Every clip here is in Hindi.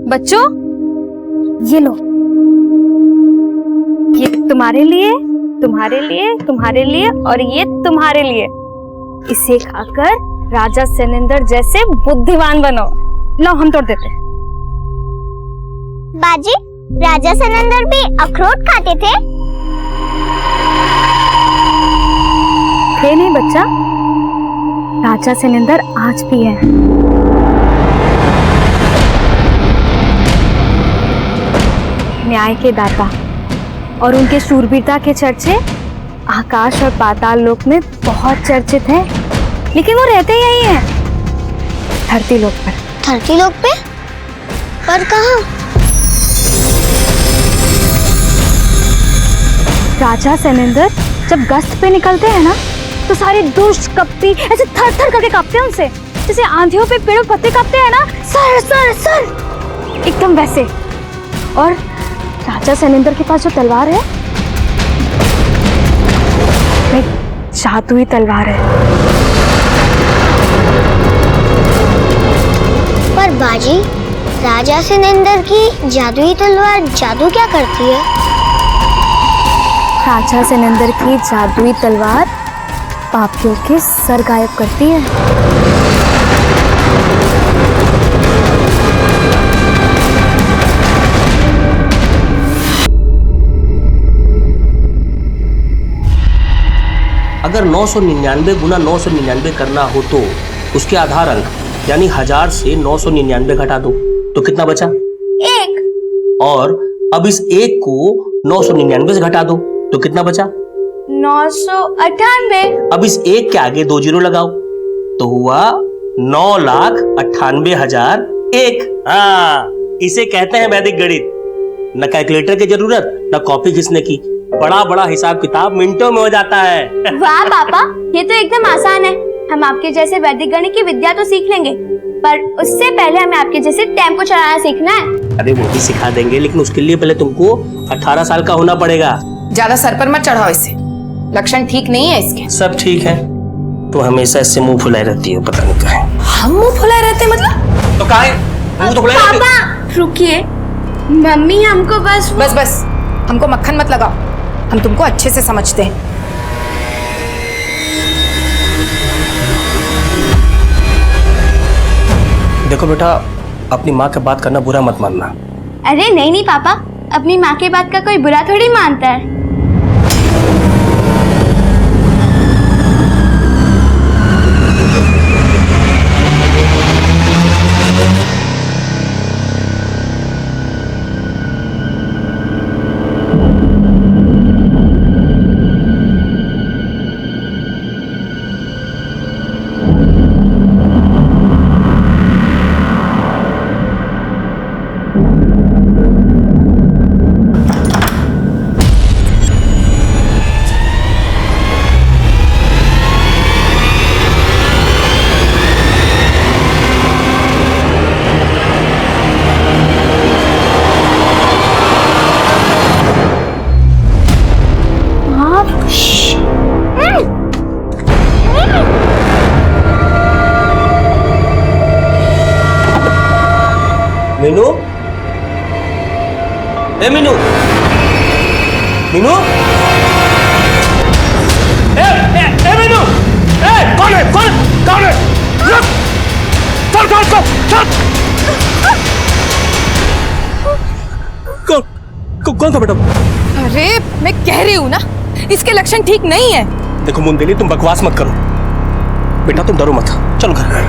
बच्चों ये लो, ये तुम्हारे लिए, तुम्हारे लिए, तुम्हारे लिए और ये तुम्हारे लिए। इसे खाकर राजा सैनेंद्र जैसे बुद्धिमान बनो। लो हम तोड़ देते हैं। बाजी, राजा सैनेंद्र भी अखरोट खाते थे? थे नहीं बच्चा, राजा सैनेंद्र आज भी है। न्याय के दाता और उनके शूरवीरता के चर्चे आकाश और पाताल लोक में बहुत चर्चित हैं, लेकिन वो रहते यही हैं, धरती लोक पर। धरती लोक पे? पर कहाँ? राजा सैनेंद्र जब गश्त पे निकलते हैं ना, तो सारे दुष्ट कपटी ऐसे थर थर करके कांपते हैं उनसे, जैसे आंधियों पे पेड़ों पत्ते कांपते हैं ना, सर सर सर, एकदम वैसे। और राजा सैनेंद्र के पास जो तलवार है, एक जादुई तलवार है। पर बाजी, राजा सैनेंद्र की जादुई तलवार जादू क्या करती है? राजा सैनेंद्र की जादुई तलवार पापियों के सर गायब करती है। अगर 999 गुना 999 करना हो तो उसके आधार अंक यानी 1000 से 999 घटा दो तो कितना बचा? 1। और अब इस 1 को 999 से घटा दो तो कितना बचा? 998। अब इस 1 के आगे 2 जीरो लगाओ तो हुआ 9,98,001। हाँ, इसे कहते हैं वैदिक गणित। न कैलकुलेटर की जरूरत न कॉपी घिसने की, बड़ा बड़ा हिसाब किताब मिनटों में हो जाता है। वाह पापा, ये तो एकदम आसान है। हम आपके जैसे वैदिक गणित की विद्या तो सीख लेंगे, पर उससे पहले हमें आपके जैसे टेम्पो चलाना सीखना है। अरे वो भी सिखा देंगे, लेकिन उसके लिए पहले तुमको 18 साल का होना पड़ेगा। ज्यादा सर पर मत चढ़ाओ इसे, लक्षण ठीक नहीं है इसके। सब ठीक है, तो हमेशा इससे मुंह फुलाए रहती है, पता नहीं कहाँ है। हम मुंह फुलाए रहते हैं मतलब? तो कहाँ है? मुंह तो फुलाए रहती है। पापा रुकिए, मम्मी हमको बस बस हमको मक्खन मत लगाओ, हम तुमको अच्छे से समझते हैं। देखो बेटा, अपनी माँ की बात करना बुरा मत मानना। अरे नहीं पापा, अपनी माँ की बात का कोई बुरा थोड़ी मानता है। मीनू, ए मीनू, मीनू, ए मीनू, कौन है? कौन है? कौन था बेटा? अरे मैं कह रही हूँ ना, इसके लक्षण ठीक नहीं है। देखो मुंदेली, तुम बकवास मत करो। बेटा तुम डरो मत, चलो घर।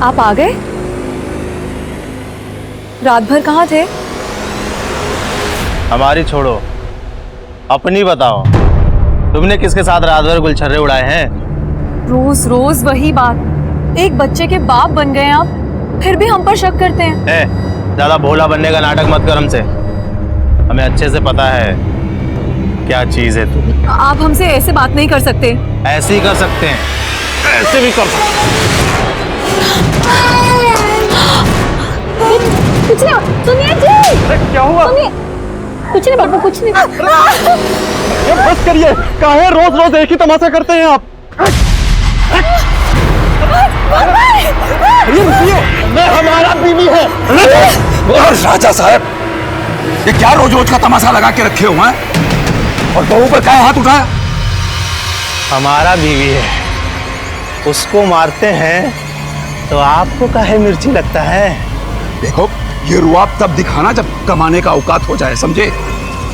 आप आ गए? रात भर कहाँ थे? हमारी छोड़ो, अपनी बताओ, तुमने किसके साथ रात भर गुलछर्रे उड़ाए हैं? रोज रोज वही बात। एक बच्चे के बाप बन गए आप, फिर भी हम पर शक करते हैं। ज्यादा भोला बनने का नाटक मत कर हमसे, हमें अच्छे से पता है क्या चीज है तू। आप हमसे ऐसे बात नहीं कर सकते। ऐसे ही कर सकते हैं, ऐसे भी कर सकते हैं। कुछ नहीं, सुनिए जी। क्या हुआ? सुनिए, कुछ नहीं बाबू, कुछ नहीं। ये बस करिए, काहे रोज रोज एक ही तमाशा करते हैं आप? ये रुकिए, मैं हमारा बीवी है। और राजा साहब, ये क्या रोज रोज का तमाशा लगा के रखे हुए हैं? और बहू पर क्या हाथ उठाया? हमारा बीवी है, उसको मारते हैं तो आपको काहे मिर्ची लगता है? देखो, ये रुआब तब दिखाना जब कमाने का औकात हो जाए, समझे?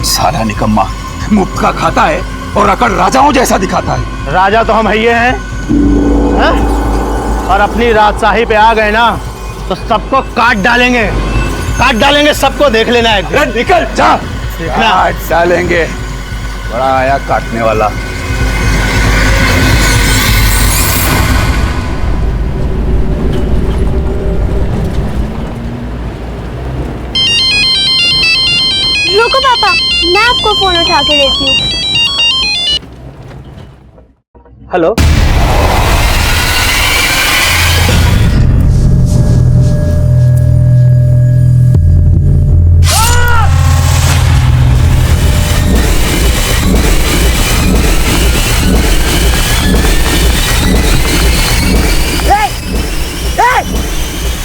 साला निकम्मा मुफ्त का खाता है और अकड़ राजाओं जैसा दिखाता है। राजा तो हम ही हैं, हैं? और अपनी राजशाही पे आ गए ना तो सबको काट डालेंगे सबको, देख लेना है। अरे निकल जा, देखना। काट डालेंगे, बड़ा आया काटने वाला। रुको पापा, मैं आपको फोन उठा के देती हूँ। हेलो।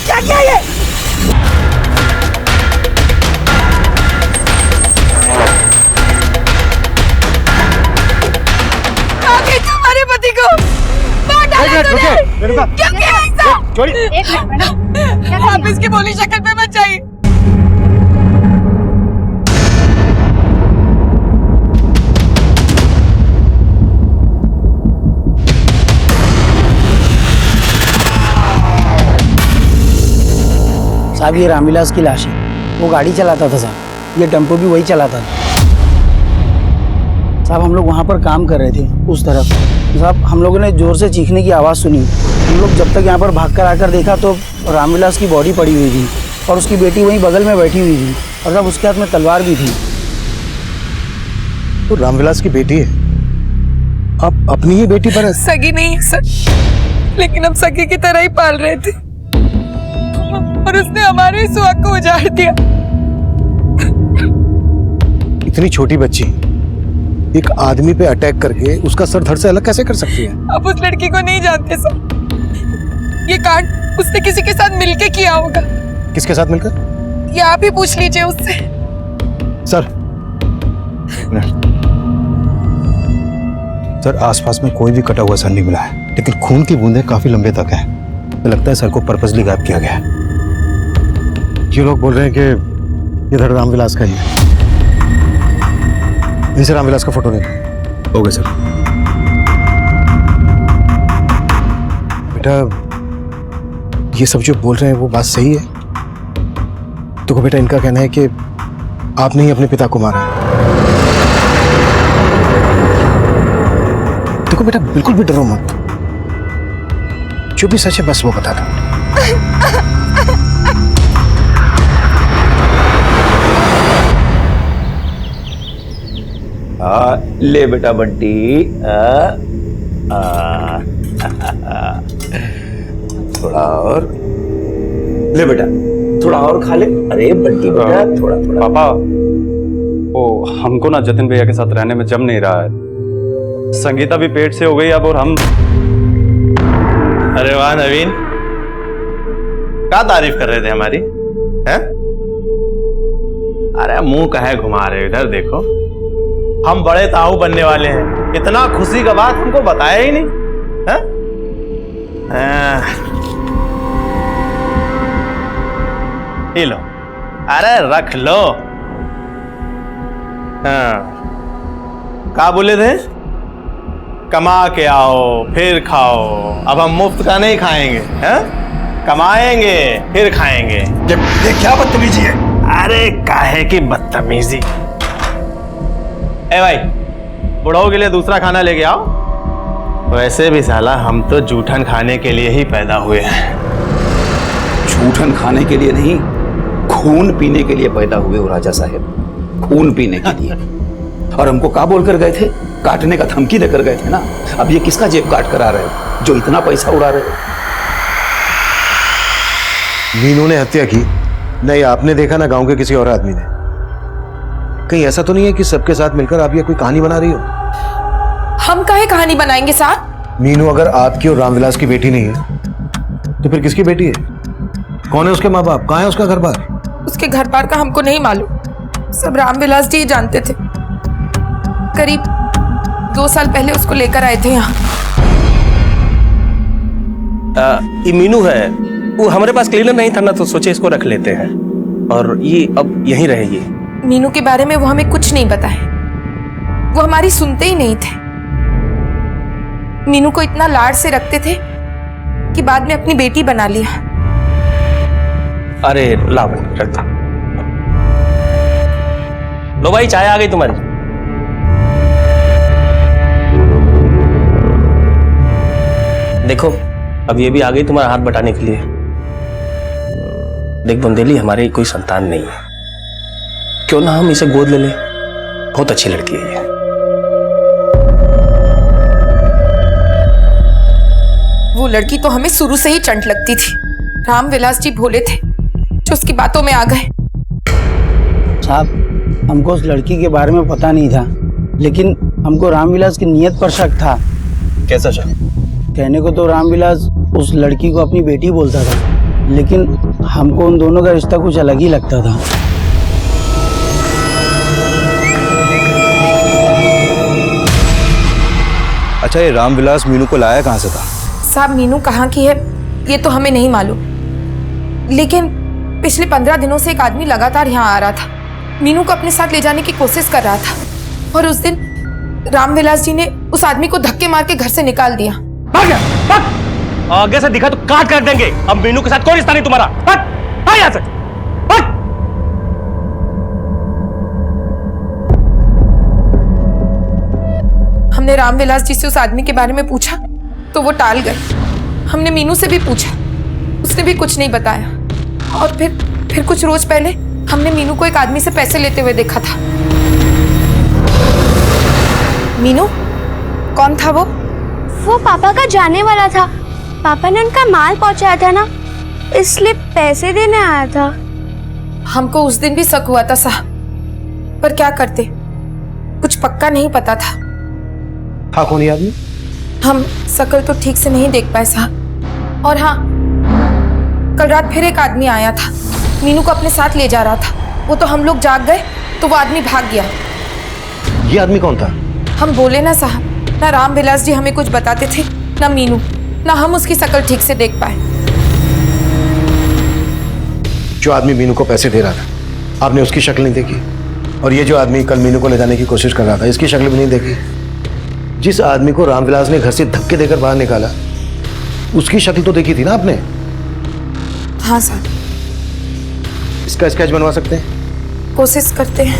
क्या किया ये? तुम्हारे पति को मार डाला तूने। मेरे साथ क्यों किया ऐसा? छोड़ी। एक मिनट मैडम, आप इसकी बोली शक्ल पे मत जाइए। साहब ये रामविलास की लाश है, वो गाड़ी चलाता था साहब, ये टेम्पो भी वही चलाता था साहब। हम लोग वहाँ पर काम कर रहे थे उस तरफ साहब, हम लोगों ने जोर से चीखने की आवाज़ सुनी। हम लोग जब तक यहाँ पर भाग कर आकर देखा तो रामविलास की बॉडी पड़ी हुई थी और उसकी बेटी वहीं बगल में बैठी हुई थी और साहब उसके हाथ में तलवार भी थी। तो रामविलास की बेटी है, आप अपनी ही बेटी पर? सगी नहीं है सर, लेकिन हम सगी की तरह ही पाल रहे थे और उसने हमारे सुहाग को उजाड़ दिया। इतनी छोटी बच्ची एक आदमी पे अटैक करके उसका सर धड़ से अलग कैसे कर सकती है? अब उस लड़की को नहीं जानते सर, ये कांड उसने किसी के साथ मिलके किया होगा। किसके साथ मिलकर? ये आप ही पूछ लीजिए उससे। सर आसपास में कोई भी कटा हुआ सर नहीं मिला है, लेकिन खून की बूंदें काफी लंबे तक हैं। तो लगता है सर को पर्पसली गायब किया गया है। ये लोग बोल रहे हैं कि ये धड़ रामविलास का ही है। इनसे रामविलास का फोटो नहीं हो गया सर। बेटा ये सब जो बोल रहे हैं वो बात सही है? तो बेटा इनका कहना है कि आपने ही अपने पिता को मारा है। देखो बेटा बिल्कुल भी डरो मत, जो भी सच है बस वो बता दो। ले बेटा बंटी, थोड़ा और ले बेटा, थोड़ा और खा ले। अरे बंटी बेटा थोड़ा थोड़ा। पापा, वो हमको ना जतिन भैया के साथ रहने में जम नहीं रहा है। संगीता भी पेट से हो गई अब, और हम। अरे वाह नवीन, क्या तारीफ कर रहे थे हमारी, हैं? अरे मुंह काहे घुमा रहे हो, इधर देखो, हम बड़े ताऊ बनने वाले हैं। इतना खुशी का बात हमको बताया ही नहीं, हैं? ये लो, अरे रख लो। हाँ, क्या बोले थे? कमा के आओ फिर खाओ। अब हम मुफ्त का नहीं खाएंगे, हैं? कमाएंगे फिर खाएंगे। ये क्या बदतमीजी है? अरे काहे की बदतमीजी। ए भाई, बुढ़ाओ के लिए दूसरा खाना लेके आओ। वैसे भी साला हम तो जूठन खाने के लिए ही पैदा हुए हैं। जूठन खाने के लिए नहीं, खून पीने के लिए पैदा हुए हो राजा साहब, खून पीने के लिए। और हमको क्या बोल कर गए थे? काटने का धमकी देकर गए थे ना। अब ये किसका जेब काट कर आ रहे हो जो इतना पैसा उड़ा रहे हो? मीनू ने हत्या की, नहीं आपने देखा ना गांव के किसी और आदमी ने। कहीं ऐसा तो नहीं है कि सबके साथ मिलकर आप ये कोई कहानी बना रही हो? हम काहे कहानी बनाएंगे साहब? मीनू अगर आपकी और रामविलास की बेटी नहीं है तो फिर किसकी बेटी है? कौन है उसके माँ बाप? कहाँ है उसका घर बार? उसके घर बार का हमको नहीं मालूम, सब रामविलास जी जानते थे। करीब 2 साल पहले उसको लेकर आए थे यहाँ। ये मीनू है, वो हमारे पास क्लीनर नहीं था ना, तो सोचे इसको रख लेते हैं और ये अब यहीं रहेगी। मीनू के बारे में वो हमें कुछ नहीं बताए, वो हमारी सुनते ही नहीं थे। मीनू को इतना लाड से रखते थे कि बाद में अपनी बेटी बना लिया। अरे लाओ रख दो। लो भाई चाय आ गई तुम्हारी। देखो अब ये भी आ गई तुम्हारा हाथ बटाने के लिए। देख बुंदेली, हमारे कोई संतान नहीं है, क्यों ना हम इसे गोद ले लें? बहुत अच्छी लड़की है ये। वो लड़की तो हमें शुरू से ही चंट लगती थी। रामविलास जी भोले थे जो उसकी बातों में आ गए। साहब हमको उस लड़की के बारे में पता नहीं था, लेकिन हमको रामविलास की नीयत पर शक था। कैसा शक? कहने को तो रामविलास उस लड़की को अपनी बेटी बोलता था, लेकिन हमको उन दोनों का रिश्ता कुछ अलग ही लगता था। अच्छा, ये रामविलास मीनू को लाया कहाँ से था? साहब मीनू कहाँ की है ये तो हमें नहीं मालूम, लेकिन पिछले 15 दिनों से एक आदमी लगातार यहाँ आ रहा था। मीनू को अपने साथ ले जाने की कोशिश कर रहा था और उस दिन रामविलास जी ने उस आदमी को धक्के मार के घर से निकाल दिया। भाग जा, भाग। आगे से दिखा तो काट कर देंगे। अब मीनू के साथ कोई रिश्ता नहीं तुम्हारा। भाग, आ यहाँ से, भाग। हमने रामविलास जी से उस आदमी के बारे में पूछा तो वो टाल गए। हमने मीनू से भी पूछा, उसने भी कुछ नहीं बताया। और फिर कुछ रोज पहले हमने मीनू को एक आदमी से पैसे लेते हुए देखा था। मीनू कौन था वो? वो पापा का जाने वाला था। पापा ने उनका माल पहुंचाया था ना, इसलिए पैसे देने आया था। हमको उस दिन भी शक हुआ था साहब, पर क्या करते, कुछ पक्का नहीं पता था। था कौन ये आदमी? हम शक्ल तो ठीक से नहीं देख पाए साहब। और हाँ, कल रात फिर एक आदमी आया था, मीनू को अपने साथ ले जा रहा था। वो तो हम लोग जाग गए तो वो आदमी भाग गया। ये आदमी कौन था? हम बोले ना साहब, ना रामविलास जी हमें कुछ बताते थे, ना मीनू, ना हम उसकी शक्ल ठीक से देख पाए। जो आदमी मीनू को पैसे दे रहा था, आपने उसकी शक्ल नहीं देखी? और ये जो आदमी कल मीनू को ले जाने की कोशिश कर रहा था, इसकी शक्ल भी नहीं देखी? जिस आदमी को रामविलास ने घर से धक्के देकर बाहर निकाला, उसकी शक्ल तो देखी थी ना आपने? हाँ साहब। इसका स्केच बनवा सकते हैं? कोशिश करते हैं।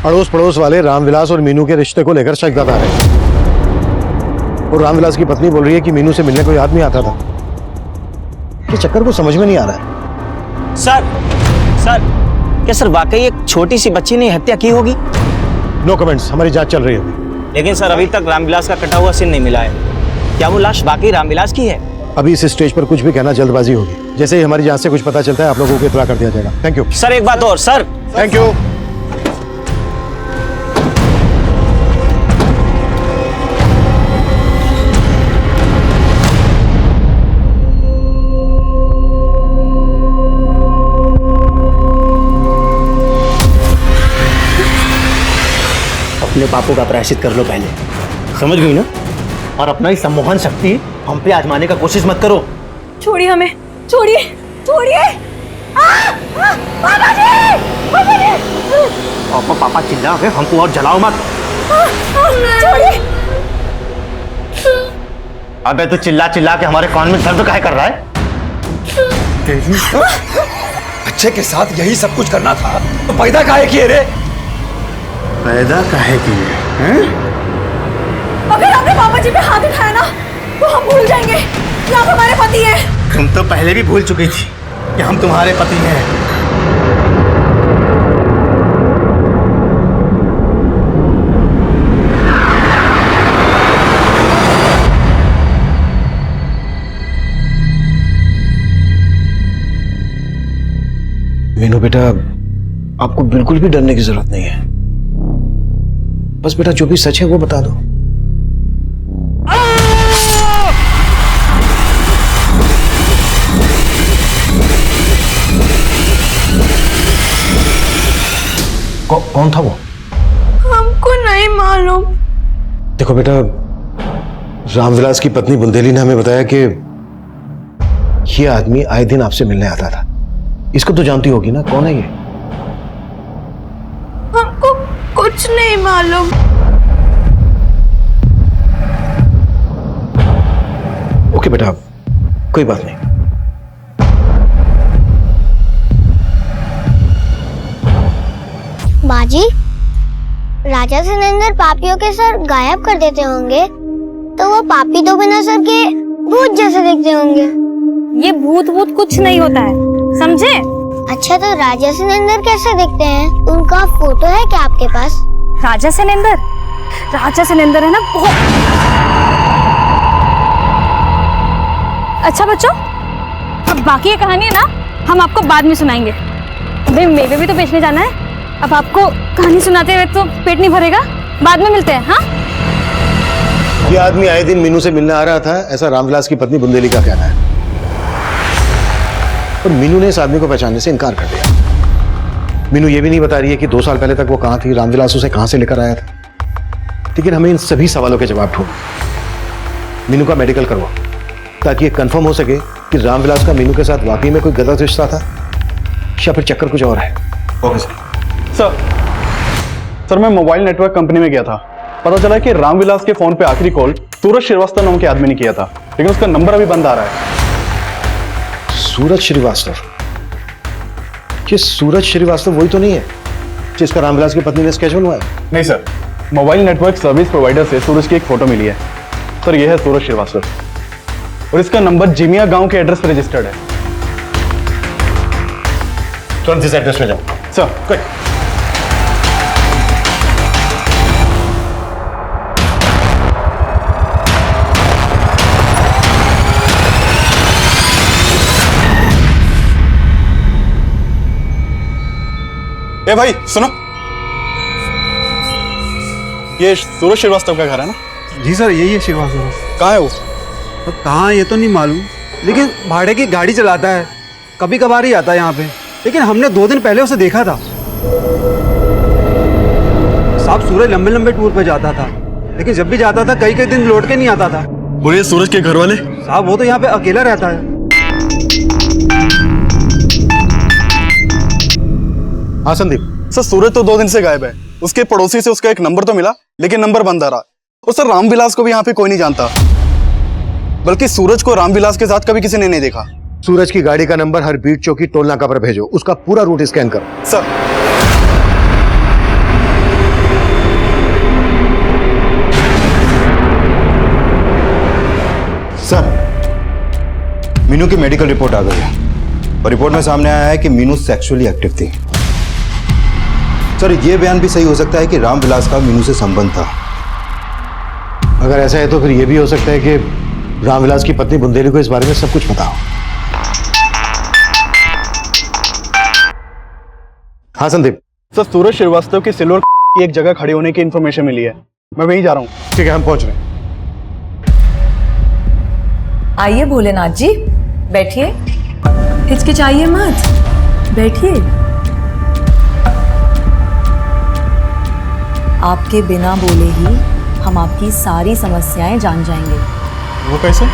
अड़ोस पड़ोस वाले रामविलास और मीनू के रिश्ते को लेकर शक जता रहे हैं, और रामविलास की पत्नी बोल रही है कि मीनू से मिलने कोई आदमी आता था। ये चक्कर को समझ में नहीं आ रहा है। सर क्या सर वाकई एक छोटी सी बच्ची ने हत्या की होगी? नो कमेंट्स, हमारी जांच चल रही है अभी। लेकिन सर अभी तक रामविलास का कटा हुआ सिर नहीं मिला है। क्या वो लाश वाकई रामविलास की है? अभी इस स्टेज पर कुछ भी कहना जल्दबाजी होगी। जैसे ही हमारी जांच से कुछ पता चलता है, आप लोगों को इत्तला कर दिया जाएगा। Thank you sir. एक बात और सर। Thank you. अपने पापों का प्रायश्चित कर लो पहले, समझ गई ना? और अपना ही सम्मोहन शक्ति हम पे आजमाने का कोशिश मत करो। छोड़िए हमें, छोड़िए, छोड़िए। पापा जी, पापा जी। पापा चिल्ला रहे, हमको और जलाओ मत। छोड़िए। अबे तू चिल्ला चिल्ला के हमारे कान में दर्द काहे कर रहा है? बच्चे के साथ यही सब कुछ करना था तो पैदा काहे किए रे? पैदा काहे किए हैं? अगर आपने पापा जी पे हाथ उठाया ना तो हम भूल जाएंगे कि आप हमारे पति हैं। तुम तो पहले भी भूल चुकी थी कि हम तुम्हारे पति हैं। बेटा आपको बिल्कुल भी डरने की जरूरत नहीं है। बस बेटा जो भी सच है वो बता दो। कौन था वो? हमको नहीं मालूम। देखो बेटा, रामविलास की पत्नी बुंदेली ने हमें बताया कि ये आदमी आए दिन आपसे मिलने आता था। इसको तो जानती होगी ना, कौन है ये? हमको कुछ नहीं मालूम। ओके बेटा, कोई बात नहीं। बाजी, राजा सिलेंडर पापियों के सर गायब कर देते होंगे तो वो पापी तो बिना सर के भूत जैसे दिखते होंगे। ये भूत भूत कुछ नहीं होता है, समझे? अच्छा, तो राजा सिलेंडर कैसे दिखते हैं? उनका फोटो है क्या आपके पास? राजा सिलेंडर? राजा सिलेंडर है ना बहुत। अच्छा बच्चों, अब बाकी ये कहानी है ना हम आपको बाद में सुनाएंगे। भाई मेवे भी तो बेचने जाना है। अब आपको कहानी सुनाते हुए तो पेट नहीं भरेगा, बाद में मिलते हैं। हाँ, ये आदमी आए दिन मीनू से मिलने आ रहा था, ऐसा रामविलास की पत्नी बुंदेली का कहना है। और मीनू ने इस आदमी को पहचानने से इनकार कर दिया। मीनू ये भी नहीं बता रही है कि 2 साल पहले तक वो कहाँ थी, रामविलास उसे कहाँ से लेकर आया था। लेकिन हमें इन सभी सवालों के जवाब ढूंढ। मीनू का मेडिकल करवाओ ताकि ये कंफर्म हो सके कि रामविलास का मीनू के साथ वाकई में कोई गलत रिश्ता था या फिर चक्कर कुछ और है। Okay sir. सर मैं मोबाइल नेटवर्क कंपनी में गया था, पता चला कि रामविलास के फोन पे आखिरी कॉल सूरज श्रीवास्तव नाम के आदमी ने किया था, लेकिन उसका नंबर अभी बंद आ रहा है। सूरज श्रीवास्तव? ये सूरज श्रीवास्तव वही तो नहीं है जिसका रामविलास की पत्नी ने स्केड्यूल हुआ है? नहीं sir, mobile network service provider से सूरज की एक फोटो मिली है। सर यह है सूरज श्रीवास्तव और इसका नंबर जिमिया गांव के एड्रेस पर रजिस्टर्ड है। तुरंत इस एड्रेस में जाओ। Sir good. ए भाई सुनो, ये सूरज श्रीवास्तव का घर है ना? जी सर, यही है श्रीवास्तव। कहाँ है वो? अब कहाँ ये तो नहीं मालूम, लेकिन भाड़े की गाड़ी चलाता है, कभी कभार ही आता है यहाँ पे। लेकिन हमने 2 दिन पहले उसे देखा था। साहब सूरज लंबे लंबे टूर पे जाता था, लेकिन जब भी जाता था कई कई दिन लौट के नहीं आता था। और ये सूरज के घर वाले? साहब वो तो यहाँ पे अकेला रहता है। हाँ संदीप। सर सूरज तो 2 दिन से गायब है। उसके पड़ोसी से उसका एक नंबर तो मिला, लेकिन नंबर बंद आ रहा। और सर रामविलास को भी यहाँ पे कोई नहीं जानता, बल्कि सूरज को रामविलास के साथ कभी किसी ने नहीं देखा। सूरज की गाड़ी का नंबर हर बीट चौकी टोल नाका पर भेजो, उसका पूरा रूट स्कैन करो। सर सर, मीनू की मेडिकल रिपोर्ट आ गई है और रिपोर्ट में सामने आया है कि मीनू सेक्सुअली एक्टिव थी। सर ये बयान भी सही हो सकता है कि रामविलास का मीनू से संबंध था। अगर ऐसा है तो फिर यह भी हो सकता है कि रामविलास की पत्नी बुंदेली को इस बारे में सब कुछ पता हो। हाँ संदीप। सर सूरज श्रीवास्तव की सिल्वर की एक जगह खड़ी होने की इंफॉर्मेशन मिली है, मैं वहीं जा रहा हूँ। ठीक है, हम पहुंच रहे हैं। आइए भोलेनाथ जी, बैठिए, हिचकिचाइए मत, बैठिए। आपके बिना बोले ही हम आपकी सारी समस्याएं जान जाएंगे। वो कैसे?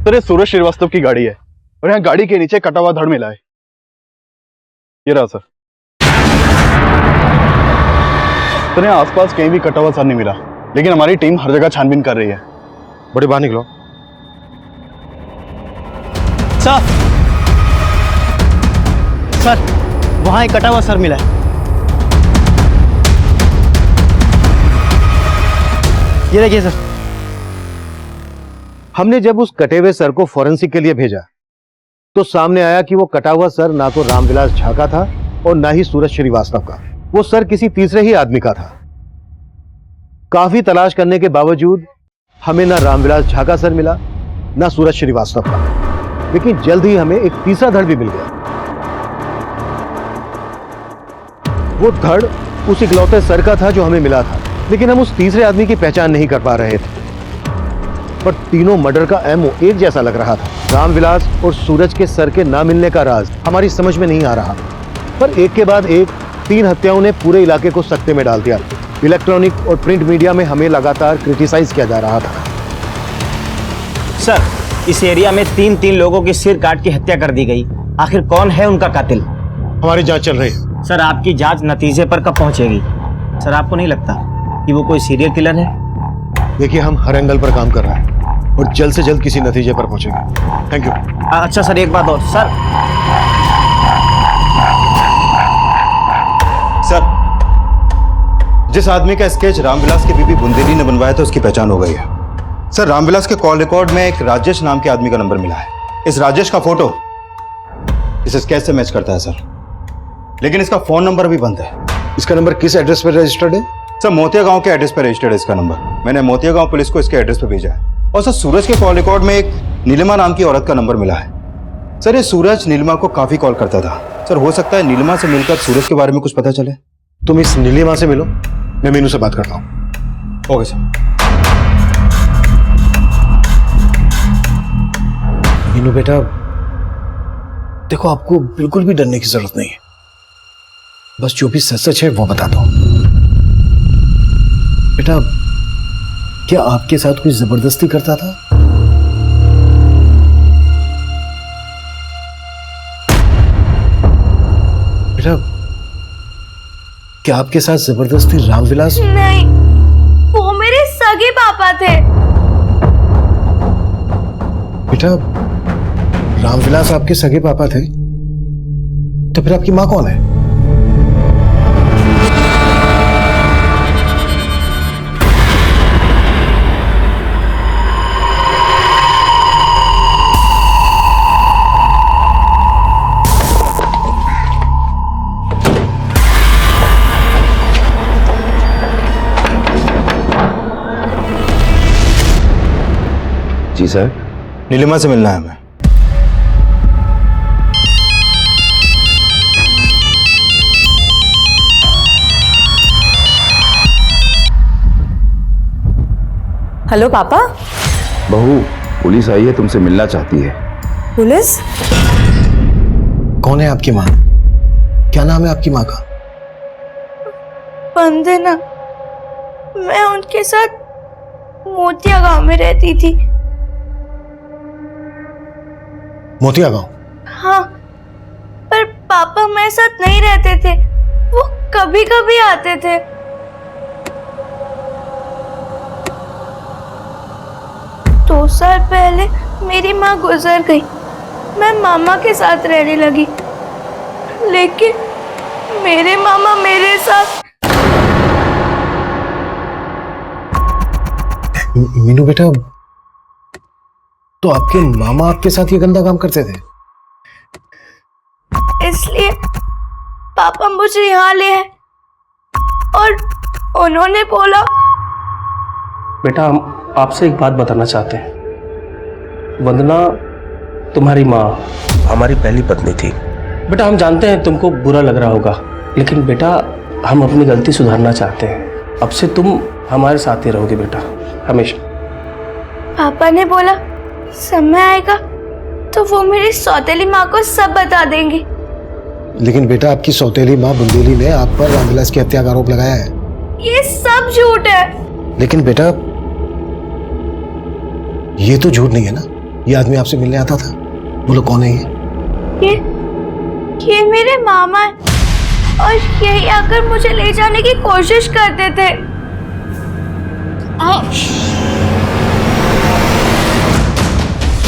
सर ये सूरज श्रीवास्तव की गाड़ी है और यहाँ गाड़ी के नीचे कटा हुआ धड़ मिला है। ये रहा सर। सर यहाँ आसपास कहीं भी कटा हुआ सर नहीं मिला, लेकिन हमारी टीम हर जगह छानबीन कर रही है। बड़े बाहर निकलो। सर वहां एक कटा हुआ सर मिला है। ये देखिए सर। हमने जब उस कटे हुए सर को फॉरेंसिक के लिए भेजा तो सामने आया कि वो कटा हुआ सर ना तो रामविलास झा का था और ना ही सूरज श्रीवास्तव का। वो सर किसी तीसरे ही आदमी का था। काफी तलाश करने के बावजूद हमें ना रामविलास झा का सर मिला, ना सूरज श्रीवास्तव का, लेकिन जल्द ही हमें एक तीसरा धड़ भी मिल गया। वो धड़ उस इकलौते सर का था जो हमें मिला था, लेकिन हम उस तीसरे आदमी की पहचान नहीं कर पा रहे थे। पर तीनों मर्डर का एमओ एक जैसा लग रहा था। रामविलास और सूरज के सर के ना मिलने का राज हमारी समझ में नहीं आ रहा, पर एक के बाद एक 3 हत्याओं ने पूरे इलाके को सकते में डाल दिया। इलेक्ट्रॉनिक और प्रिंट मीडिया में हमें लगातार क्रिटिसाइज किया जा रहा था। सर, इस एरिया में 3 लोगों की सिर काट के हत्या कर दी गई। आखिर कौन है उनका कातिल? हमारी जांच चल रही है। सर, आपकी जांच नतीजे पर कब पहुंचेगी? सर, आपको नहीं लगता कि वो कोई सीरियल किलर है? देखिए, हम हर एंगल पर काम कर रहे हैं और जल्द से जल्द किसी नतीजे पर पहुंचेंगे। Thank you. अच्छा सर, एक बात और। सर जिस आदमी का स्केच रामविलास की बीबी बुंदेली ने बनवाया था उसकी पहचान हो गई है। सर, रामविलास के कॉल रिकॉर्ड में एक राजेश नाम के आदमी का नंबर मिला है। इस राजेश का फोटो इस स्केच से मैच करता है सर, लेकिन इसका फोन नंबर भी बंद है। इसका नंबर किस एड्रेस पर रजिस्टर्ड है? सर, मोतिया गांव के एड्रेस पर रजिस्टर्ड है इसका नंबर। मैंने मोतिया गांव पुलिस को इसके एड्रेस पर भेजा है। और सर, सूरज के कॉल रिकॉर्ड में एक नीलिमा नाम की औरत का नंबर मिला है। सर, ये सूरज नीलिमा को काफी कॉल करता था। सर, हो सकता है नीलिमा से मिलकर सूरज के बारे में कुछ पता चले। तुम इस नीलिमा से मिलो, मैं मीनू से बात करता हूँ। Okay sir. मीनू बेटा, देखो, आपको बिल्कुल भी डरने की जरूरत नहीं है। बस जो भी सच सच है वो बता दो। बेटा, क्या आपके साथ कोई जबरदस्ती करता था? बेटा, क्या आपके साथ जबरदस्ती रामविलास? नहीं, वो मेरे सगे पापा थे। बेटा, रामविलास आपके सगे पापा थे, तो फिर आपकी माँ कौन है? जी सर। नीलिमा से मिलना है हमें। हेलो पापा। बहू, पुलिस आई है, तुमसे मिलना चाहती है। पुलिस? कौन है आपकी माँ? क्या नाम है आपकी माँ का? वंदना। मैं उनके साथ मोतिया गांव में रहती थी। मोतिया गांव? हाँ, पर पापा मेरे साथ नहीं रहते थे, वो कभी कभी आते थे। 2 साल पहले मेरी माँ गुजर गई। मैं मामा के साथ रहने लगी, लेकिन मेरे मामा मेरे साथ। मीनू बेटा, तो आपके मामा आपके साथ ये गंदा काम करते थे? इसलिए पापा मुझे यहाँ ले आए और उन्होंने बोला। बेटा, हम आपसे एक बात बताना चाहते हैं। वंदना तुम्हारी माँ हमारी पहली पत्नी थी। बेटा, हम जानते हैं तुमको बुरा लग रहा होगा, लेकिन बेटा हम अपनी गलती सुधारना चाहते हैं। अब से तुम हमारे साथ ही रहोगे बेटा, हमेशा। पापा ने बोला समय आएगा तो वो मेरी सौतेली माँ को सब बता देंगी। लेकिन बेटा, आपकी सौतेली माँ बुंदेली ने आप पर रामविलास की हत्या का आरोप लगाया है। ये सब झूठ है। लेकिन बेटा, ये तो झूठ नहीं है ना। ये आदमी आपसे मिलने आता था। बोलो, कौन है ये? ये मेरे मामा है और यही आकर मुझे ले जाने की कोशिश करते थे।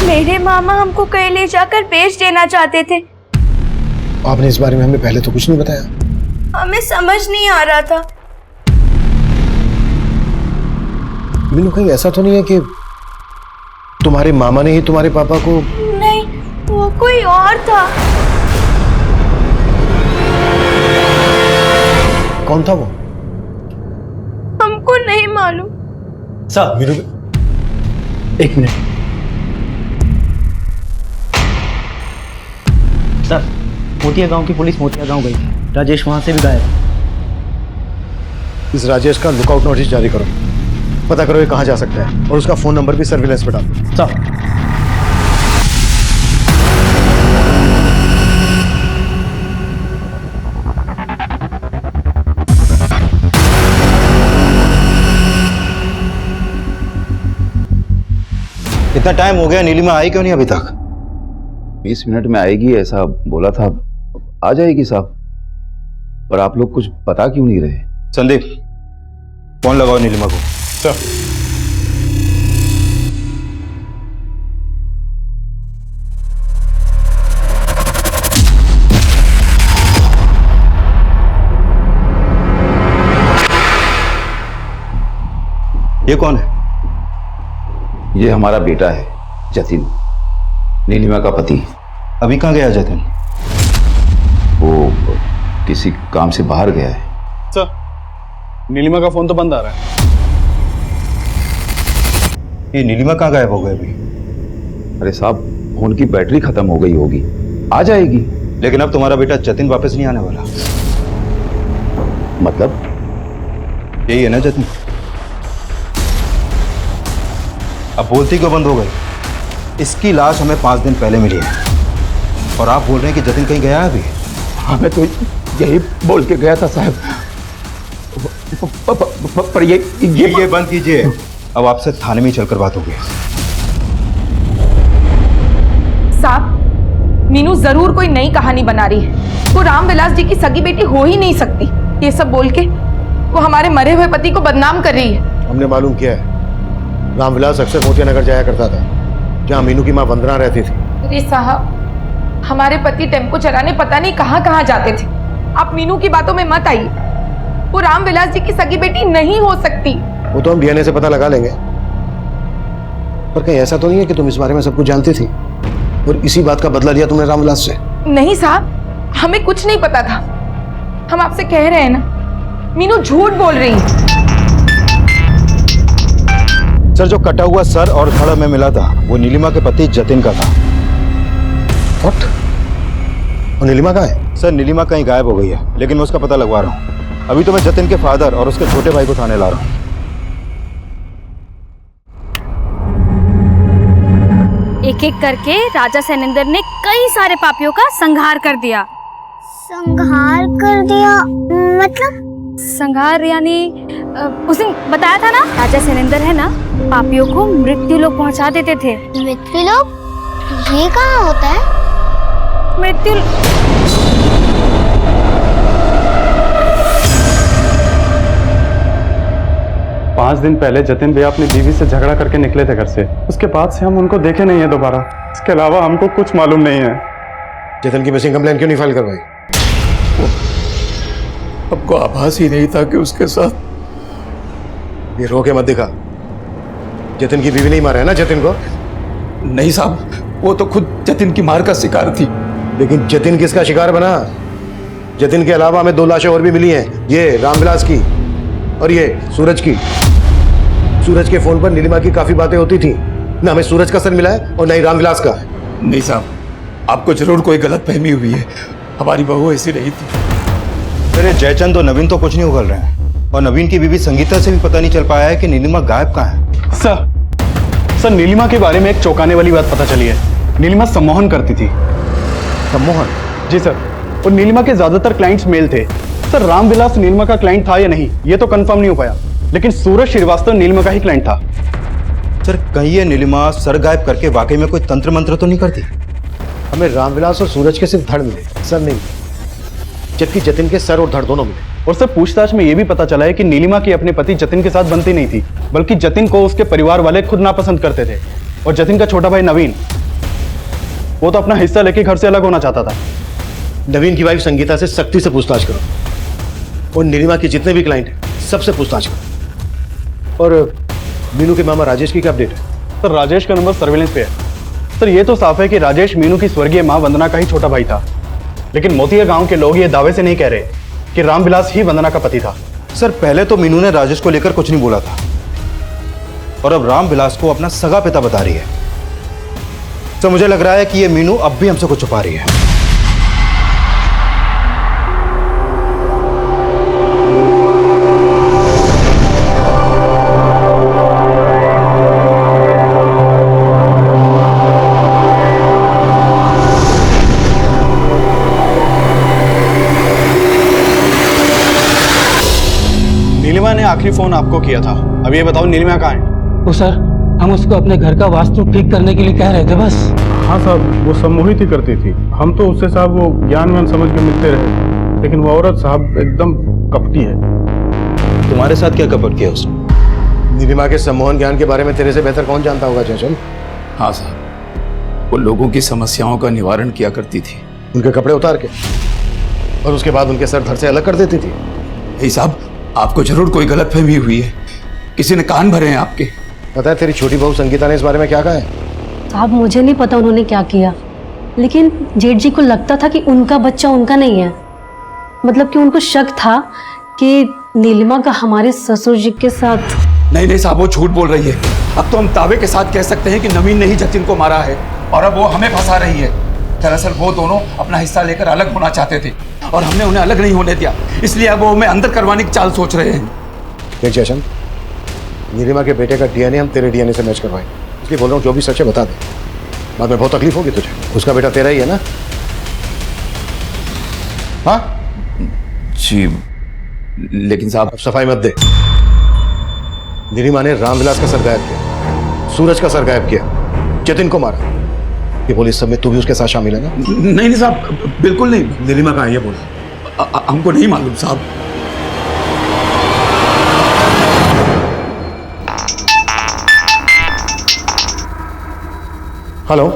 मेरे मामा हमको कहीं ले जाकर बेच देना चाहते थे। आपने इस बारे में हमें पहले तो कुछ नहीं बताया। हमें समझ नहीं आ रहा था। मीनू, कहीं ऐसा तो नहीं है कि तुम्हारे मामा ने ही तुम्हारे पापा को? नहीं, वो कोई और था। कौन था वो? हमको नहीं मालूम। सर मीनू, एक मिनट सर, मोतिया गांव की पुलिस मोतिया गांव गई, राजेश वहां से भी गायब। इस राजेश का लुकआउट नोटिस जारी करो, पता करो ये कहाँ जा सकता है और उसका फोन नंबर भी सर्विलेंस पे डालो। सर इतना टाइम हो गया, नीलिमा आई क्यों नहीं अभी तक? 20 मिनट में आएगी ऐसा बोला था, आ जाएगी साहब। पर आप लोग कुछ बता क्यों नहीं रहे? संदीप, फोन लगाओ नीलिमा को। सर ये कौन है? ये हमारा बेटा है जतिन, नीलिमा का पति। अभी कहाँ गया जतिन? वो किसी काम से बाहर गया है। सर, नीलिमा का फोन तो बंद आ रहा है। ये नीलिमा कहाँ गायब हो गए अभी? अरे साहब, फोन की बैटरी खत्म हो गई होगी, आ जाएगी। लेकिन अब तुम्हारा बेटा जतिन वापस नहीं आने वाला। मतलब? यही है ना जतिन? अब बोलती क्यों बंद हो गई? इसकी लाश हमें 5 दिन पहले मिली है और आप बोल रहे हैं कि जतिन कहीं गया है अभी? हाँ, मैं तो यही बोल के गया था साहब। पर ये बंद कीजिए। अब आपसे थाने में चलकर बात होगी। साहब, मीनू जरूर कोई नई कहानी बना रही है। वो रामविलास जी की सगी बेटी हो ही नहीं सकती। ये सब बोल के वो हमारे मरे हुए पति को बदनाम कर रही है। हमने मालूम किया है, रामविलास अक्सर मोतिया नगर जाया करता था, जहाँ मीनू की माँ वंदना रहती थी। अरे साहब, हमारे पति टेम्पो चलाने पता नहीं कहाँ कहाँ जाते थे। आप मीनू की बातों में मत आइए। वो रामविलास जी की सगी बेटी नहीं हो सकती। वो तो हम डीएनए से पता लगा लेंगे, पर कहीं ऐसा तो नहीं है कि तुम इस बारे में सब कुछ जानती थी और इसी बात का बदला लिया तुमने रामविलास से? नहीं साहब, हमें कुछ नहीं पता था। हम आपसे कह रहे हैं ना, मीनू झूठ बोल रही है। सर, जो कटा हुआ सर और धड़ में मिला था वो नीलिमा के पति जतिन का था। What? और नीलिमा कहाँ है? सर, नीलिमा कहीं गायब हो गई है, लेकिन मैं उसका पता लगवा रहा हूँ। अभी तो मैं जतिन के फादर और उसके छोटे भाई को थाने ला रहा हूँ। एक एक करके राजा सैनेंद्र ने कई सारे पापियों का संहार कर दिया। संहार कर दिया मतलब? संहार यानी उस दिन बताया था ना, राजा सैनेंद्र है ना, पापियों को मृत्यु लोक पहुंचा देते थे। मृत्यु लोक? ये कहाँ होता है? मृत्यु 5 दिन पहले जतिन भैया अपनी बीवी से झगड़ा करके निकले थे घर से। उसके बाद से हम उनको देखे नहीं है दोबारा। इसके अलावा हमको कुछ मालूम नहीं है। जतिन की मिसिंग कंप्लेंट क्यों नहीं फाइल करवाई? हमको आभास ही नहीं था कि उसके साथ। ये रो के मत दिखा। जतिन की बीवी नहीं मारा है ना जतिन को? नहीं साहब, वो तो खुद जतिन की मार का शिकार थी। लेकिन जतिन किसका शिकार बना? जतिन के अलावा हमें 2 लाशें और भी मिली हैं, ये रामविलास की और ये सूरज की। सूरज के फोन पर नीलिमा की काफी बातें होती थी। ना हमें सूरज का सर मिला है और ना ही रामविलास का। नहीं साहब, आपको जरूर कोई गलतफहमी हुई है। हमारी बहू ऐसी नहीं थी। अरे जयचंद और नवीन तो कुछ नहीं उगल रहे हैं, और नवीन की बीवी संगीता से भी पता नहीं चल पाया है कि नीलिमा गायब कहाँ है। सर, नीलिमा के बारे में एक चौंकाने वाली बात पता चली है। नीलिमा सम्मोहन करती थी। सम्मोहन? जी सर, और नीलिमा के ज्यादातर क्लाइंट्स मेल थे। सर, रामविलास नीलिमा का क्लाइंट था या नहीं ये तो कंफर्म नहीं हो पाया, लेकिन सूरज श्रीवास्तव नीलिमा का ही क्लाइंट था। सर, कहीं ये नीलिमा सर गायब करके वाकई में कोई तंत्र मंत्र तो नहीं करती? हमें रामविलास और सूरज के सिर्फ धड़ मिले, सर नहीं, जबकि जतिन के सर और धड़ दोनों मिले। और सर, पूछताछ में यह भी पता चला है कि नीलिमा की अपने पति जतिन के साथ बनती नहीं थी, बल्कि जतिन को उसके परिवार वाले खुद नापसंद करते थे। और जतिन का छोटा भाई नवीन, वो तो अपना हिस्सा लेके घर से अलग होना चाहता था। नवीन की वाइफ संगीता से सख्ती से पूछताछ करो, और नीलिमा के जितने भी क्लाइंट हैं सबसे पूछताछ करो। और मीनू के मामा राजेश की क्या अपडेट है? सर, राजेश का नंबर सर्विलेंस पे है। सर, ये तो साफ है कि राजेश मीनू की स्वर्गीय मां वंदना का ही छोटा भाई था, लेकिन मोतिया गांव के लोग ये दावे से नहीं कह रहे कि रामविलास ही वंदना का पति था। सर पहले तो मीनू ने राजेश को लेकर कुछ नहीं बोला था, और अब रामविलास को अपना सगा पिता बता रही है। सर मुझे लग रहा है कि ये मीनू अब भी हमसे कुछ छुपा रही है। नीलिमा ने आखिरी फोन आपको किया था। अब ये बताओ नीलिमा कहाँ है? वो सर, हम उसको अपने घर का वास्तु ठीक करने के लिए कह रहे थे बस। हाँ साहब, वो सम्मोहित ही करती थी। हम तो उससे साहब वो ज्ञान व्यान समझ के मिलते रहे, लेकिन वो औरत साहब एकदम कपटी है। तुम्हारे साथ क्या कपट किया उसने? नीलिमा के सम्मोहन ज्ञान के बारे में तेरे से बेहतर कौन जानता होगा चंचल? हाँ साहब, वो लोगों की समस्याओं का निवारण किया करती थी। उनके कपड़े उतार के, और उसके बाद उनके सर धड़ से अलग कर देती थी। यही साहब, आपको जरूर कोई गलतफहमी हुई है, किसी ने कान भरे हैं आपके। पता है तेरी छोटी बहू संगीता ने इस बारे में क्या कहा है? साहब मुझे नहीं पता उन्होंने क्या किया, लेकिन जेठ जी को लगता था कि उनका बच्चा उनका नहीं है। मतलब कि उनको शक था कि नीलिमा का हमारे ससुर जी के साथ। नहीं साहब, वो झूठ बोल रही है। अब तो हम दावे के साथ कह सकते हैं कि नवीन ने ही जतिन को मारा है, और अब वो हमें फंसा रही है। दरअसल वो दोनों अपना हिस्सा लेकर अलग होना चाहते थे, और हमने उन्हें अलग नहीं होने दिया, इसलिए अब वो हमें अंदर करवाने की चाल सोच रहे हैं। जशन, नीलिमा के बेटे का डीएनए हम तेरे डीएनए से मैच करवाएं, इसलिए बोल रहा हूँ जो भी सच है बता दे, बाद में बहुत तकलीफ होगी तुझे। उसका बेटा तेरा ही है ना? हाँ जी, लेकिन साहब। अब सफाई मत दे। नीलिमा ने रामविलास का सर गायब किया, सूरज का सर गायब किया, जतिन को मारा। ये बोल, इस सब में तू भी उसके साथ शामिल है ना? नहीं साहब, बिल्कुल नहीं। नीलिमा कहाँ है ये बोल। हमको नहीं मालूम साहब। हेलो,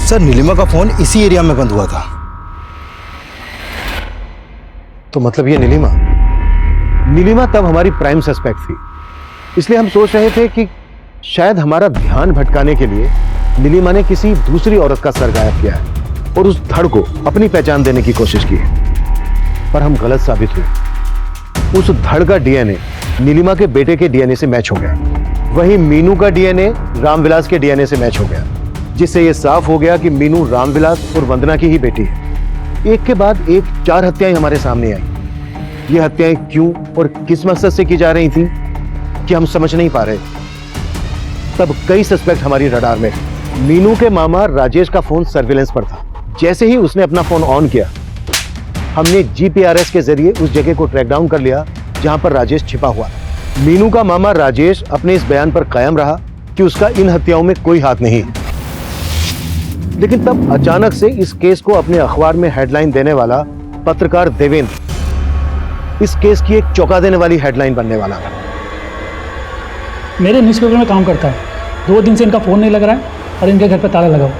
सर नीलिमा का फोन इसी एरिया में बंद हुआ था। तो मतलब ये नीलिमा तब हमारी प्राइम सस्पेक्ट थी, इसलिए हम सोच रहे थे कि शायद हमारा ध्यान भटकाने के लिए नीलिमा ने किसी दूसरी औरत का सर गायब किया है और उस धड़ को अपनी पहचान देने की कोशिश की है, पर हम गलत साबित हुए। उस धड़ का डीएनए नीलिमा के बेटे के डीएनए से मैच हो गया, वहीं मीनू का डीएनए रामविलास के डीएनए से मैच हो गया, जिससे यह साफ हो गया कि मीनू रामविलास और वंदना की ही बेटी है। एक के बाद एक 4 हत्याएं हमारे सामने आई। ये हत्याएं क्यों और किस मकसद से की जा रही थी कि हम समझ नहीं पा रहे। तब कई सस्पेक्ट हमारी रडार में। मीनू के मामा राजेश का फोन सर्विलेंस पर था। जैसे ही उसने अपना फोन ऑन किया, हमने जीपीआरएस के जरिए उस जगह को ट्रैक डाउन कर लिया जहां पर राजेश छिपा हुआ। मीनू का मामा राजेश अपने इस बयान पर कायम रहा कि उसका इन हत्याओं में कोई हाथ नहीं। लेकिन तब अचानक से इस केस को अपने अखबार में हेडलाइन देने वाला पत्रकार देवेंद्र इस केस की एक चौंका देने वाली हेडलाइन बनने वाला था। मेरे न्यूज़पेपर में काम करता है, 2 दिन से इनका फोन नहीं लग रहा है और इनके घर पर ताला लगा हुआ।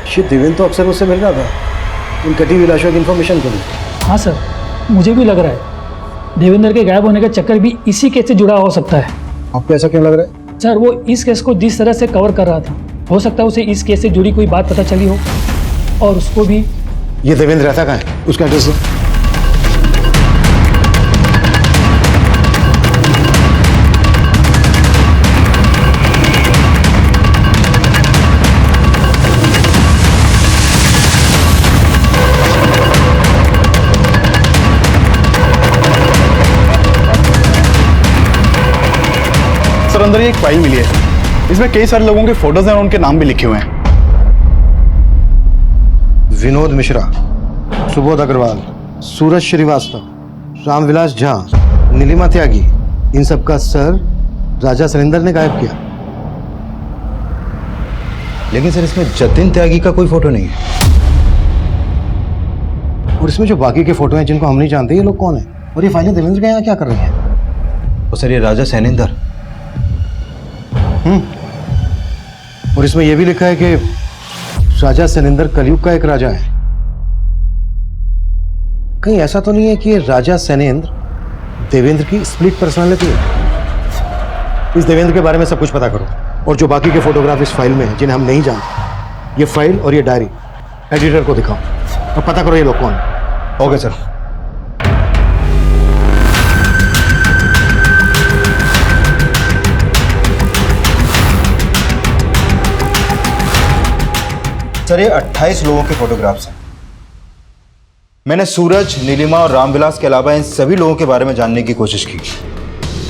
शिट, देवेंद्र तो अक्सर मुझसे मिल रहा था इन कटी हुई लाशों की इन्फॉर्मेशन के लिए। हाँ सर, मुझे भी लग रहा है देवेंद्र के गायब होने का चक्कर भी इसी केस से जुड़ा हो सकता है। आपको ऐसा क्यों लग रहा है? सर वो इस केस को जिस तरह से कवर कर रहा था, हो सकता है उसे इस केस से जुड़ी कोई बात पता चली हो, और उसको भी। ये देवेंद्र रहता कहाँ है? उसका एड्रेस दो। सर अंदर एक फाइल मिली है, इसमें कई सारे लोगों के फोटोज हैं और उनके नाम भी लिखे हुए हैं। विनोद मिश्रा, सुबोध अग्रवाल, सूरज श्रीवास्तव, रामविलास झा, नीलिमा त्यागी, इन सब का सर राजा सरिंदर ने गायब किया। लेकिन सर इसमें जतिन त्यागी का कोई फोटो नहीं है। और इसमें जो बाकी के फोटो हैं जिनको हम नहीं जानते, ये लोग कौन हैं? और ये फाइलें देवेंद्र के यहाँ क्या कर रही हैं? और सर ये राजा सैनेंदर। और इसमें यह भी लिखा है कि राजा सैनेंदर कलयुग का एक राजा है। कहीं ऐसा तो नहीं है कि ये राजा सैनेंद्र देवेंद्र की स्प्लिट पर्सनालिटी है? इस देवेंद्र के बारे में सब कुछ पता करो, और जो बाकी के फोटोग्राफ इस फाइल में हैं जिन्हें हम नहीं जानते, ये फाइल और ये डायरी एडिटर को दिखाओ और पता करो ये लोग कौन है। Okay sir. सर ये 28 लोगों के फोटोग्राफ्स हैं। मैंने सूरज, नीलिमा और रामविलास के अलावा इन सभी लोगों के बारे में जानने की कोशिश की।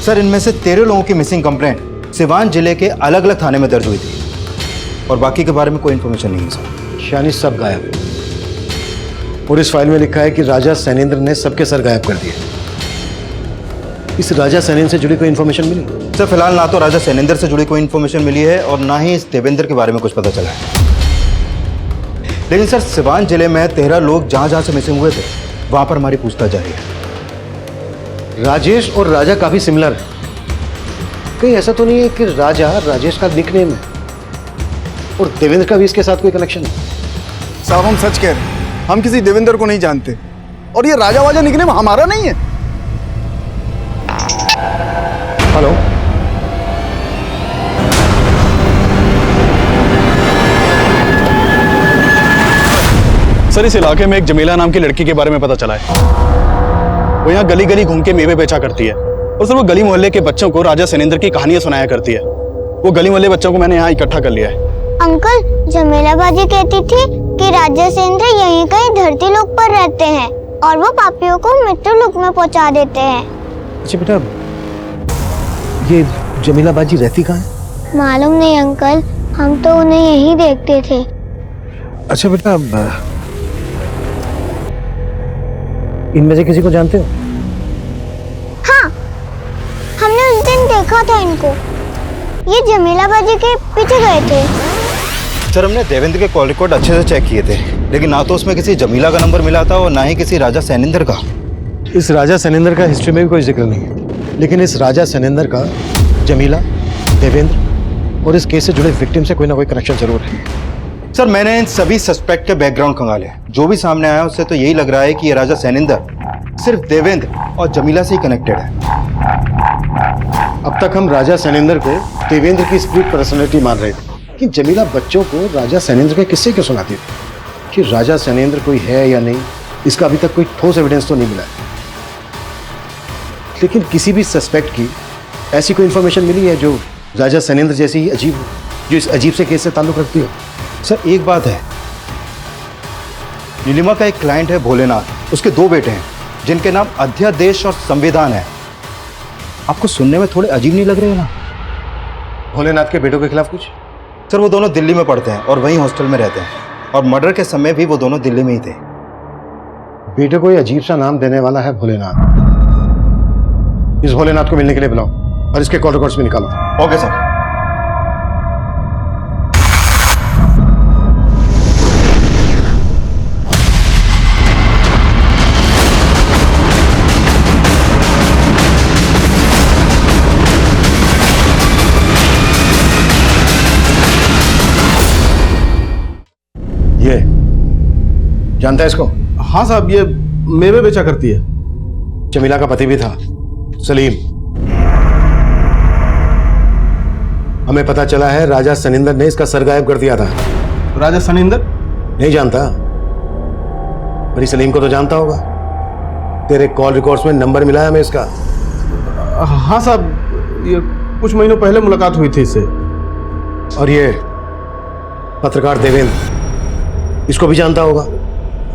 सर इनमें से 13 लोगों की मिसिंग कंप्लेंट सिवान जिले के अलग अलग थाने में दर्ज हुई थी, और बाकी के बारे में कोई इन्फॉर्मेशन नहीं है सर। यानी सब गायब, और इस फाइल में लिखा है कि राजा सैनेंद्र ने सबके सर गायब कर दिए। इस राजा सैनेंद्र से जुड़ी कोई इन्फॉर्मेशन मिली? सर फिलहाल ना तो राजा सैनेंद्र से जुड़ी कोई इन्फॉर्मेशन मिली है और ना ही इस देवेंद्र के बारे में कुछ पता चला है। लेकिन सर सिवान जिले में 13 लोग जहां जहां से मिसिंग हुए थे वहां पर हमारी पूछताछ जारी है। राजेश और राजा काफी सिमिलर है। कहीं ऐसा तो नहीं है कि राजा राजेश का निकनेम है और देवेंद्र का भी इसके साथ कोई कनेक्शन है? साहब हम सच कह रहे हैं, हम किसी देवेंद्र को नहीं जानते, और ये राजा वाजा निकनेम हमारा नहीं है। हेलो, सर इस इलाके में एक जमीला नाम की लड़की के बारे में पता चला है। वो यहाँ गली गली घूम के मेवे बेचा करती है, और सर वो गली मोहल्ले के बच्चों को राजा सैनेंद्र की कहानियां सुनाया करती है। वो गली मोहल्ले बच्चों को मैंने यहाँ इकट्ठा कर लिया है। अंकल, जमीला बाजी कहती थी कि राजा सैनेंद्र यहीं कहीं धरती लोक पर रहते हैं और वो पापियों को मृत्यु लोक में पहुंचा देते हैं। अच्छा बेटा, ये जमीला बाजी रहती कहाँ है? मालूम नहीं अंकल, हम तो उन्हें यहीं देखते थे। अच्छा बेटा, इनमें से किसी को जानते हो? हाँ, हमने उस दिन देखा था इनको। ये जमीला बाजी के पीछे गए थे। सर हमने देवेंद्र के कॉल रिकॉर्ड अच्छे से चेक किए थे, लेकिन ना तो उसमें किसी जमीला का नंबर मिला था और ना ही किसी राजा सैनेंद्र का। इस राजा सैनेंद्र का हिस्ट्री में भी कोई जिक्र नहीं है, लेकिन इस राजा सैनेंद्र का जमीला, देवेंद्र और इस केस से जुड़े विक्टिम से कोई ना कोई कनेक्शन जरूर है। सर मैंने इन सभी सस्पेक्ट के बैकग्राउंड खंगाले, जो भी सामने आया उससे तो यही लग रहा है कि ये राजा सैनेंद्र सिर्फ देवेंद्र और जमीला से ही कनेक्टेड है। अब तक हम राजा सैनेंद्र को देवेंद्र की स्प्लिट पर्सनैलिटी मान रहे थे कि जमीला बच्चों को राजा सैनेंद्र के किस्से क्यों सुनाती थी। कि राजा सैनेंद्र कोई है या नहीं, इसका अभी तक कोई ठोस एविडेंस तो नहीं मिला है। लेकिन किसी भी सस्पेक्ट की ऐसी कोई इंफॉर्मेशन मिली है जो राजा सैनेंद्र जैसी अजीब, जो इस अजीब से केस से ताल्लुक रखती हो? सर एक बात है, नीलिमा का एक क्लाइंट है भोलेनाथ, उसके 2 बेटे हैं जिनके नाम अध्यादेश और संविधान है। आपको सुनने में थोड़े अजीब नहीं लग रहे हैं ना? भोलेनाथ के बेटों के खिलाफ कुछ? सर वो दोनों दिल्ली में पढ़ते हैं और वहीं हॉस्टल में रहते हैं, और मर्डर के समय भी वो दोनों दिल्ली में ही थे। बेटे को ये अजीब सा नाम देने वाला है भोलेनाथ। इस भोलेनाथ को मिलने के लिए बुलाओ और इसके कॉल रिकॉर्ड्स में निकालो। Okay sir. ये जानता है इसको? हाँ साहब, ये मेवे बेचा करती है। जमीला का पति भी था, सलीम। हमें पता चला है राजा सैनेंद्र ने इसका सर गायब कर दिया था। राजा सैनेंद्र? नहीं जानता, पर सलीम को तो जानता होगा। तेरे कॉल रिकॉर्ड्स में नंबर मिला है हमें इसका। हाँ साहब, ये कुछ महीनों पहले मुलाकात हुई थी इससे। और ये पत्रकार देवेंद्र, इसको भी जानता होगा।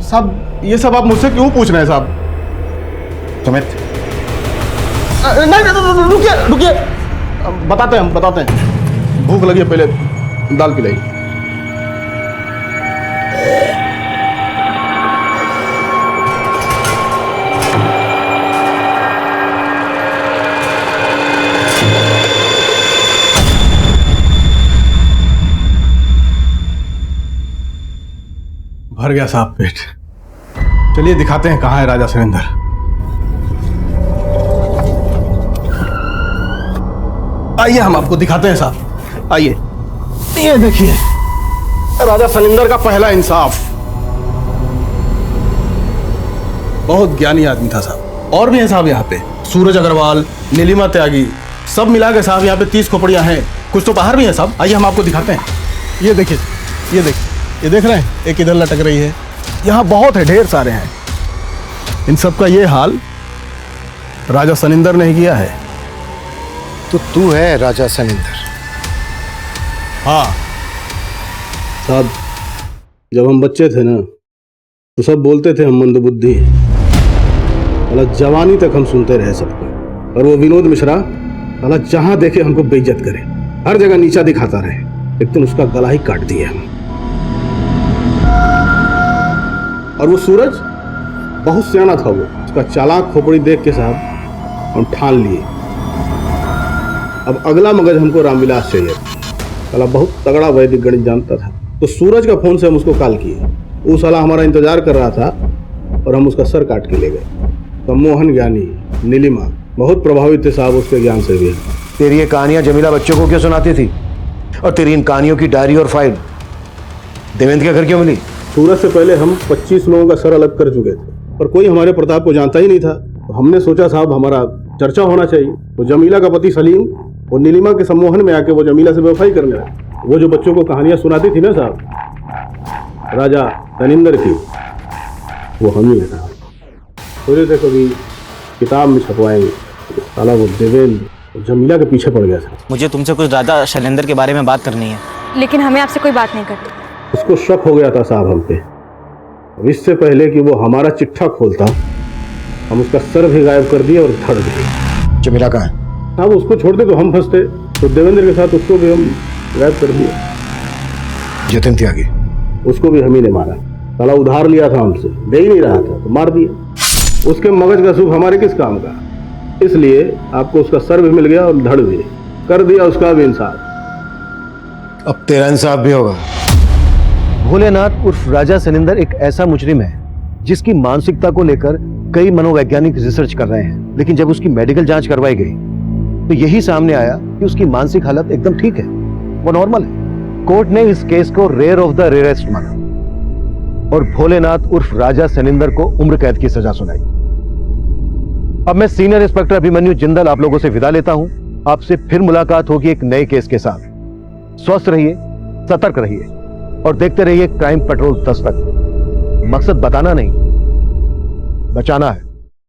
साहब ये सब आप मुझसे क्यों पूछ रहे हैं साहब? सुमित, नहीं रुकिए, बताते हैं। भूख लगी है, पहले दाल पिलाइए। भर गया साहब पेट। चलिए दिखाते हैं कहाँ है राजा सैनेंद्र। आइए हम आपको दिखाते हैं साहब, आइए। ये देखिए राजा सैनेंद्र का पहला इंसाफ। बहुत ज्ञानी आदमी था साहब। और भी हैं साहब यहाँ पे, सूरज अग्रवाल, नीलिमा त्यागी, सब मिला के साहब यहाँ पे 30 खोपड़ियाँ हैं। कुछ तो बाहर भी हैं साहब, आइए हम आपको दिखाते हैं। ये देखिए, ये देखिए, ये देख रहे हैं, एक इधर लटक रही है। यहाँ बहुत है, ढेर सारे हैं। इन सब का ये हाल राजा सनिंदर ने किया है। तो तू है राजा सनिंदर? हाँ साहब, जब हम बच्चे थे ना तो सब बोलते थे हम मंदबुद्धि हैं। मतलब जवानी तक हम सुनते रहे सबको। और वो विनोद मिश्रा साला जहां देखे हमको बेइज्जत करे, हर जगह नीचा दिखाता रहे। एक दिन उसका गला ही काट दिया हम। और वो सूरज बहुत सियाना था, वो उसका चालाक खोपड़ी देख के साहब हम ठान लिए अब अगला मगज हमको रामविलास चाहिए। साला बहुत तगड़ा वैदिक गणित जानता था। तो सूरज का फोन से हम उसको कॉल किए। वो साला हमारा इंतजार कर रहा था और हम उसका सर काट के ले गए। तो मोहन ज्ञानी, नीलिमा बहुत प्रभावित थे साहब उसके ज्ञान से भी। तेरी ये कहानियां जमीला बच्चों को क्यों सुनाती थी? और तेरी इन कहानियों की डायरी और फाइल देवेंद्र के घर क्यों मिली? सूरज से पहले हम 25 लोगों का सर अलग कर चुके थे, पर कोई हमारे प्रताप को जानता ही नहीं था। तो हमने सोचा साहब हमारा चर्चा होना चाहिए। तो जमीला का पति सलीम वो नीलिमा के सम्मोहन में आके वो जमीला से बेवफाई करने लगा। वो जो बच्चों को कहानियां सुनाती थी ना साहब, राजा सनिंदर की, वो हम ही था। सोचे थे कभी किताब में छपवाएंगे। साला वो देवेंद्र जमीला के पीछे पड़ गया था। मुझे तुमसे कुछ राजा शैलेंद्र के बारे में बात करनी है। लेकिन हमें आपसे कोई बात नहीं करनी। उसको शक हो गया था साहब हम पे। अब इससे पहले कि वो हमारा चिट्ठा खोलता, हम उसका सर भी गायब कर दिए और धड़ दिए। जमीला कहाँ है? हाँ, वो उसको छोड़ते तो हम फंसते, तो देवेंद्र के साथ उसको भी हम गायब कर दिए। जतिन त्यागी, उसको भी हम ही ने मारा। साला उधार लिया था हमसे, दे ही नहीं रहा था तो मार दिया। उसके मगज का सुख हमारे किस काम का? इसलिए आपको उसका सर भी मिल गया और धड़ भी कर दिया उसका भी इंसाफ। अब तेरा इंसाफ भी होगा। भोलेनाथ उर्फ राजा सनिंदर एक ऐसा मुजरिम है जिसकी मानसिकता को लेकर कई मनोवैज्ञानिक रिसर्च कर रहे हैं, लेकिन जब उसकी मेडिकल जांच करवाई गई तो यही सामने आया कि उसकी मानसिक हालत एकदम ठीक है, वो नॉर्मल है। कोर्ट ने इस केस को रेयर ऑफ द रेयरेस्ट माना और भोलेनाथ उर्फ राजा सनिंदर को उम्र कैद की सजा सुनाई। अब मैं सीनियर इंस्पेक्टर अभिमन्यु जिंदल आप लोगों से विदा लेता हूं। आपसे फिर मुलाकात होगी एक नए केस के साथ। स्वस्थ रहिए, सतर्क रहिए और देखते रहिए क्राइम पेट्रोल 10 तक। मकसद बताना नहीं, बचाना है।